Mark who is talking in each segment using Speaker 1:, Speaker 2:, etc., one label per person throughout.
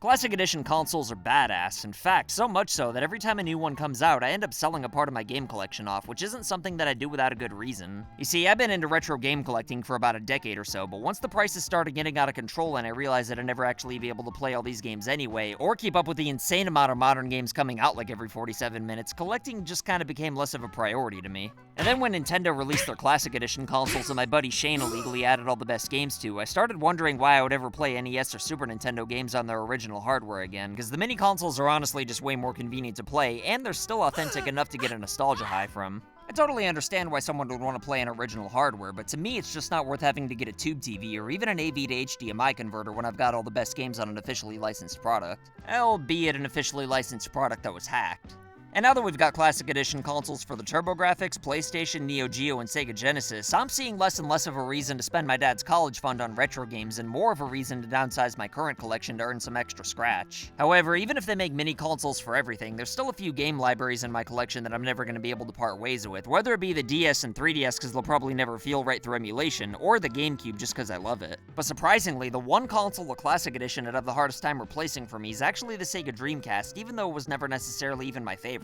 Speaker 1: Classic Edition consoles are badass, in fact, so much so that every time a new one comes out, I end up selling a part of my game collection off, which isn't something that I do without a good reason. You see, I've been into retro game collecting for about a decade or so, but once the prices started getting out of control and I realized that I'd never actually be able to play all these games anyway, or keep up with the insane amount of modern games coming out like every 47 minutes, collecting just kinda became less of a priority to me. And then when Nintendo released their Classic Edition consoles and my buddy Shane illegally added all the best games to, I started wondering why I would ever play NES or Super Nintendo games on their original hardware again, because the mini consoles are honestly just way more convenient to play, and they're still authentic enough to get a nostalgia high from. I totally understand why someone would want to play on original hardware, but to me it's just not worth having to get a tube TV or even an AV to HDMI converter when I've got all the best games on an officially licensed product. Albeit an officially licensed product that was hacked. And now that we've got Classic Edition consoles for the TurboGrafx, PlayStation, Neo Geo, and Sega Genesis, I'm seeing less and less of a reason to spend my dad's college fund on retro games and more of a reason to downsize my current collection to earn some extra scratch. However, even if they make mini consoles for everything, there's still a few game libraries in my collection that I'm never going to be able to part ways with, whether it be the DS and 3DS because they'll probably never feel right through emulation, or the GameCube just because I love it. But surprisingly, the one console the Classic Edition I'd have the hardest time replacing for me is actually the Sega Dreamcast, even though it was never necessarily even my favorite.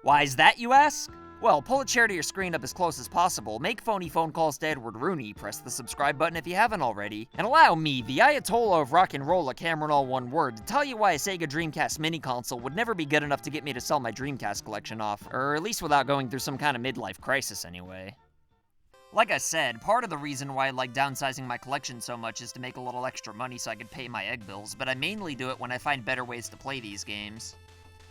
Speaker 1: Why is that, you ask? Well, pull a chair to your screen up as close as possible, make phony phone calls to Edward Rooney, press the subscribe button if you haven't already, and allow me, the Ayatollah of rock and roll, CameronAllOneWord, to tell you why a Sega Dreamcast mini console would never be good enough to get me to sell my Dreamcast collection off, or at least without going through some kind of midlife crisis anyway. Like I said, part of the reason why I like downsizing my collection so much is to make a little extra money so I can pay my egg bills, but I mainly do it when I find better ways to play these games.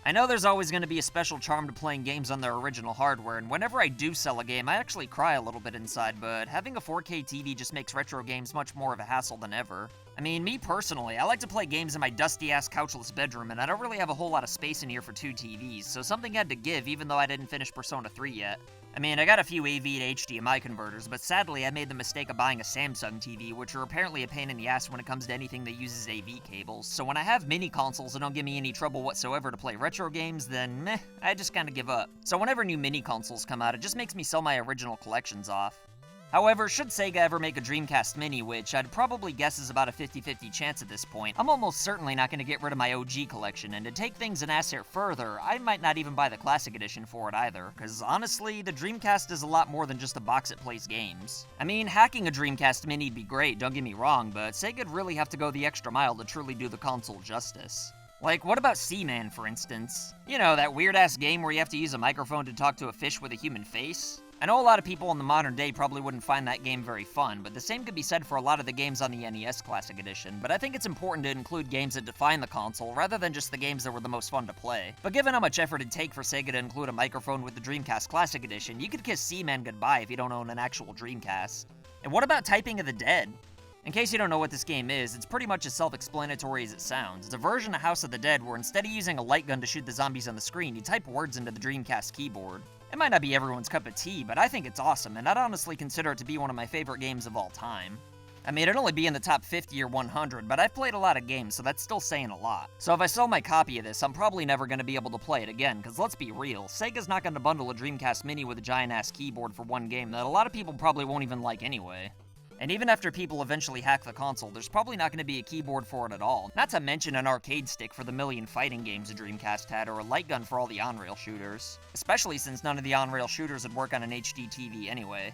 Speaker 1: I know there's always going to be a special charm to playing games on their original hardware, and whenever I do sell a game, I actually cry a little bit inside, but having a 4K TV just makes retro games much more of a hassle than ever. I mean, me personally, I like to play games in my dusty-ass couchless bedroom, and I don't really have a whole lot of space in here for two TVs, so something had to give even though I didn't finish Persona 3 yet. I mean, I got a few AV to HDMI converters, but sadly I made the mistake of buying a Samsung TV, which are apparently a pain in the ass when it comes to anything that uses AV cables, so when I have mini consoles that don't give me any trouble whatsoever to play retro games, then meh, I just kinda give up. So whenever new mini consoles come out, it just makes me sell my original collections off. However, should Sega ever make a Dreamcast Mini, which I'd probably guess is about a 50-50 chance at this point, I'm almost certainly not going to get rid of my OG collection, and to take things an ass hair further, I might not even buy the Classic Edition for it either, because honestly, the Dreamcast is a lot more than just a box that plays games. I mean, hacking a Dreamcast Mini'd be great, don't get me wrong, but Sega'd really have to go the extra mile to truly do the console justice. Like, what about Seaman, for instance? You know, that weird-ass game where you have to use a microphone to talk to a fish with a human face? I know a lot of people in the modern day probably wouldn't find that game very fun, but the same could be said for a lot of the games on the NES Classic Edition, but I think it's important to include games that define the console, rather than just the games that were the most fun to play. But given how much effort it'd take for Sega to include a microphone with the Dreamcast Classic Edition, you could kiss Seaman goodbye if you don't own an actual Dreamcast. And what about Typing of the Dead? In case you don't know what this game is, it's pretty much as self-explanatory as it sounds. It's a version of House of the Dead where instead of using a light gun to shoot the zombies on the screen, you type words into the Dreamcast keyboard. It might not be everyone's cup of tea, but I think it's awesome, and I'd honestly consider it to be one of my favorite games of all time. I mean, it'd only be in the top 50 or 100, but I've played a lot of games, so that's still saying a lot. So if I sell my copy of this, I'm probably never going to be able to play it again, because let's be real, Sega's not going to bundle a Dreamcast Mini with a giant-ass keyboard for one game that a lot of people probably won't even like anyway. And even after people eventually hack the console, there's probably not going to be a keyboard for it at all. Not to mention an arcade stick for the million fighting games a Dreamcast had, or a light gun for all the on-rail shooters. Especially since none of the on-rail shooters would work on an HD TV anyway.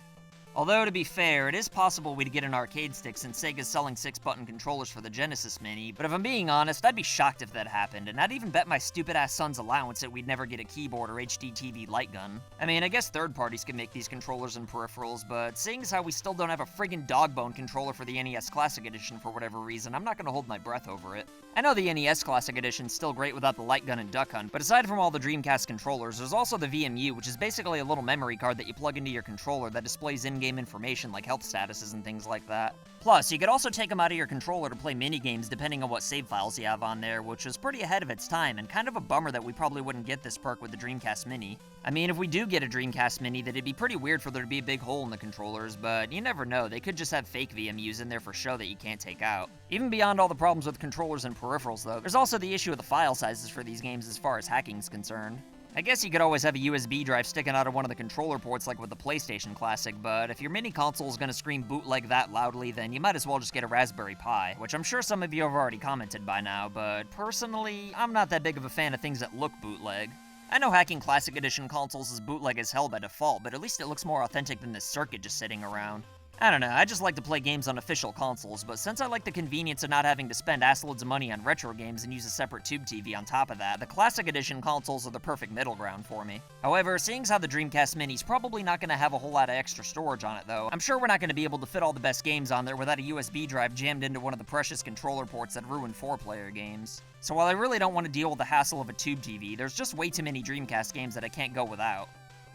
Speaker 1: Although, to be fair, it is possible we'd get an arcade stick since Sega's selling 6-button controllers for the Genesis Mini, but if I'm being honest, I'd be shocked if that happened, and I'd even bet my stupid-ass son's allowance that we'd never get a keyboard or HD TV light gun. I mean, I guess third parties can make these controllers and peripherals, but seeing as how we still don't have a friggin' Dogbone controller for the NES Classic Edition for whatever reason, I'm not gonna hold my breath over it. I know the NES Classic Edition's still great without the light gun and duck hunt, but aside from all the Dreamcast controllers, there's also the VMU, which is basically a little memory card that you plug into your controller that displays in-game information like health statuses and things like that. Plus, you could also take them out of your controller to play mini-games depending on what save files you have on there, which was pretty ahead of its time, and kind of a bummer that we probably wouldn't get this perk with the Dreamcast Mini. I mean, if we do get a Dreamcast Mini, then it'd be pretty weird for there to be a big hole in the controllers, but you never know, they could just have fake VMUs in there for show that you can't take out. Even beyond all the problems with controllers and peripherals though, there's also the issue of the file sizes for these games as far as hacking's concerned. I guess you could always have a USB drive sticking out of one of the controller ports like with the PlayStation Classic, but if your mini console is gonna scream bootleg that loudly, then you might as well just get a Raspberry Pi, which I'm sure some of you have already commented by now, but personally, I'm not that big of a fan of things that look bootleg. I know hacking Classic Edition consoles is bootleg as hell by default, but at least it looks more authentic than this circuit just sitting around. I don't know, I just like to play games on official consoles, but since I like the convenience of not having to spend assloads of money on retro games and use a separate tube TV on top of that, the Classic Edition consoles are the perfect middle ground for me. However, seeing as how the Dreamcast Mini's probably not going to have a whole lot of extra storage on it though, I'm sure we're not going to be able to fit all the best games on there without a USB drive jammed into one of the precious controller ports that ruin 4-player games. So while I really don't want to deal with the hassle of a tube TV, there's just way too many Dreamcast games that I can't go without.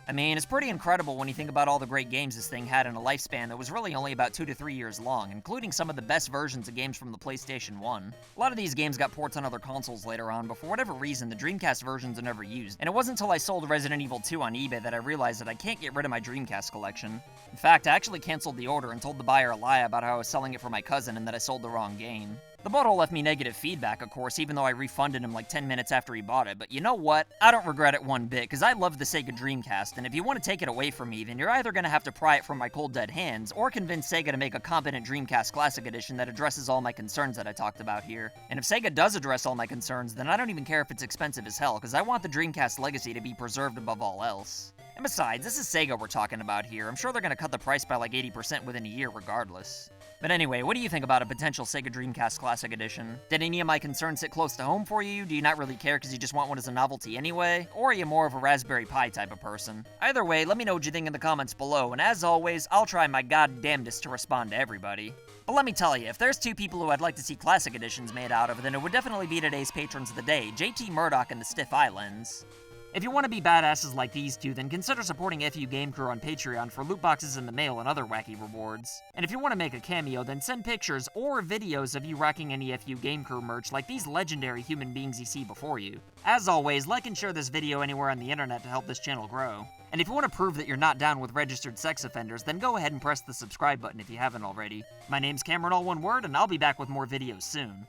Speaker 1: I mean, it's pretty incredible when you think about all the great games this thing had in a lifespan that was really only about 2 to 3 years long, including some of the best versions of games from the PlayStation 1. A lot of these games got ports on other consoles later on, but for whatever reason, the Dreamcast versions are never used, and it wasn't until I sold Resident Evil 2 on eBay that I realized that I can't get rid of my Dreamcast collection. In fact, I actually canceled the order and told the buyer a lie about how I was selling it for my cousin and that I sold the wrong game. The bottle left me negative feedback, of course, even though I refunded him like 10 minutes after he bought it, but you know what? I don't regret it one bit, because I love the Sega Dreamcast, and if you want to take it away from me, then you're either going to have to pry it from my cold dead hands, or convince Sega to make a competent Dreamcast Classic Edition that addresses all my concerns that I talked about here. And if Sega does address all my concerns, then I don't even care if it's expensive as hell, because I want the Dreamcast legacy to be preserved above all else. And besides, this is Sega we're talking about here. I'm sure they're going to cut the price by like 80% within a year regardless. But anyway, what do you think about a potential Sega Dreamcast Classic Edition? Did any of my concerns sit close to home for you? Do you not really care because you just want one as a novelty anyway? Or are you more of a Raspberry Pi type of person? Either way, let me know what you think in the comments below, and as always, I'll try my goddamnedest to respond to everybody. But let me tell you, if there's two people who I'd like to see Classic Editions made out of, then it would definitely be today's patrons of the day, JT Murdoch and the Stiff Islands. If you want to be badasses like these two, then consider supporting FU Game Crew on Patreon for loot boxes in the mail and other wacky rewards. And if you want to make a cameo, then send pictures or videos of you rocking any FU Game Crew merch like these legendary human beings you see before you. As always, like and share this video anywhere on the internet to help this channel grow. And if you want to prove that you're not down with registered sex offenders, then go ahead and press the subscribe button if you haven't already. My name's CameronAllOneWord, and I'll be back with more videos soon.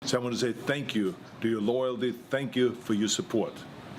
Speaker 2: So I want to say thank you to your loyalty, thank you for your support.